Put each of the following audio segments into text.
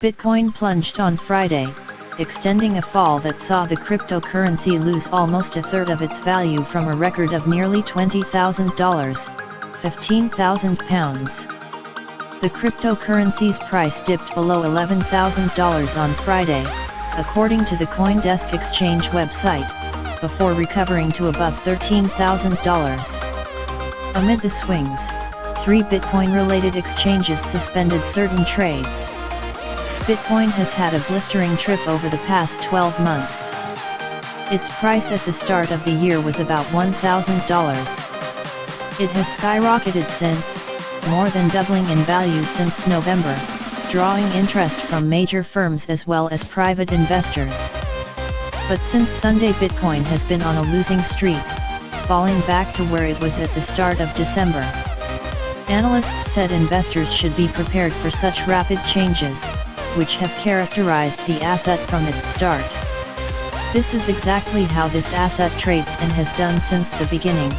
Bitcoin plunged on Friday, extending a fall that saw the cryptocurrency lose almost a third of its value from a record of nearly $20,000, £15,000. The cryptocurrency's price dipped below $11,000 on Friday, according to the CoinDesk Exchange website, before recovering to above $13,000. Amid the swings, 3 Bitcoin-related exchanges suspended certain trades. Bitcoin has had a blistering trip over the past 12 months. Its price at the start of the year was about $1,000. It has skyrocketed since, more than doubling in value since November, drawing interest from major firms as well as private investors. But since Sunday, Bitcoin has been on a losing streak, falling back to where it was at the start of December. Analysts said investors should be prepared for such rapid changes, which have characterized the asset from its start. This is exactly how this asset trades and has done since the beginning,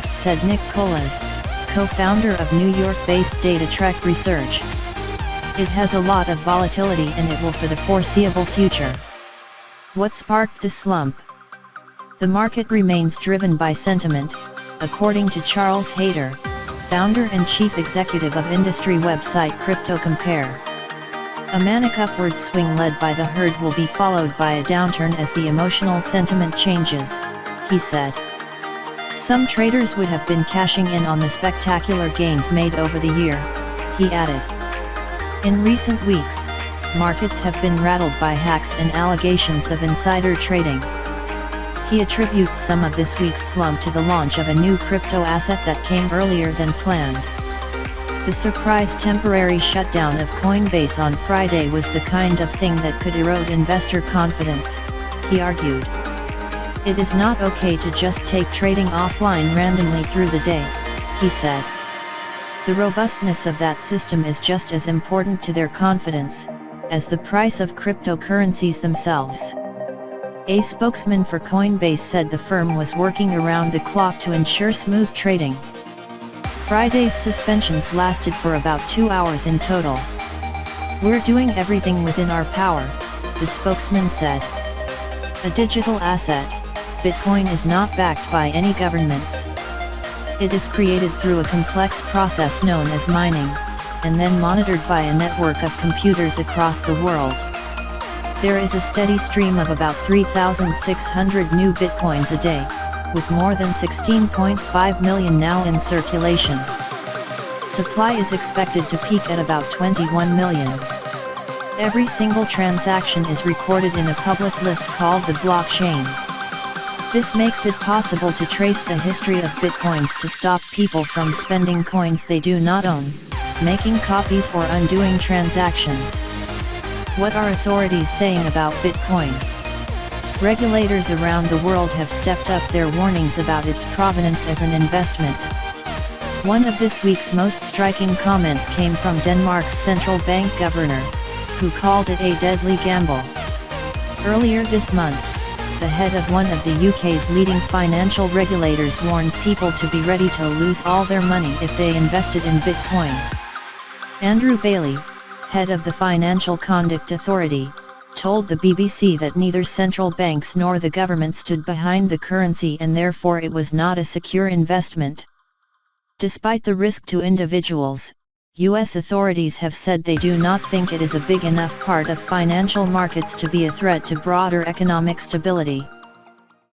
said Nick Colas, co-founder of New York-based DataTrek Research. It has a lot of volatility and it will for the foreseeable future. What sparked the slump? The market remains driven by sentiment, according to Charles Hayter, founder and chief executive of industry website CryptoCompare. A manic upward swing led by the herd will be followed by a downturn as the emotional sentiment changes, he said. Some traders would have been cashing in on the spectacular gains made over the year, he added. In recent weeks, markets have been rattled by hacks and allegations of insider trading. He attributes some of this week's slump to the launch of a new crypto asset that came earlier than planned. The surprise temporary shutdown of Coinbase on Friday was the kind of thing that could erode investor confidence, he argued. It is not okay to just take trading offline randomly through the day, he said. The robustness of that system is just as important to their confidence as the price of cryptocurrencies themselves. A spokesman for Coinbase said the firm was working around the clock to ensure smooth trading. Friday's suspensions lasted for about 2 hours in total. We're doing everything within our power, the spokesman said. A digital asset, Bitcoin is not backed by any governments. It is created through a complex process known as mining, and then monitored by a network of computers across the world. There is a steady stream of about 3,600 new Bitcoins a day, with more than 16.5 million now in circulation. Supply is expected to peak at about 21 million. Every single transaction is recorded in a public list called the blockchain. This makes it possible to trace the history of Bitcoins to stop people from spending coins they do not own, making copies or undoing transactions. What are authorities saying about Bitcoin? Regulators around the world have stepped up their warnings about its provenance as an investment. One of this week's most striking comments came from Denmark's central bank governor, who called it a deadly gamble. Earlier this month, the head of one of the UK's leading financial regulators warned people to be ready to lose all their money if they invested in Bitcoin. Andrew Bailey, head of the Financial Conduct Authority, told the BBC that neither central banks nor the government stood behind the currency and therefore it was not a secure investment. Despite the risk to individuals, US authorities have said they do not think it is a big enough part of financial markets to be a threat to broader economic stability.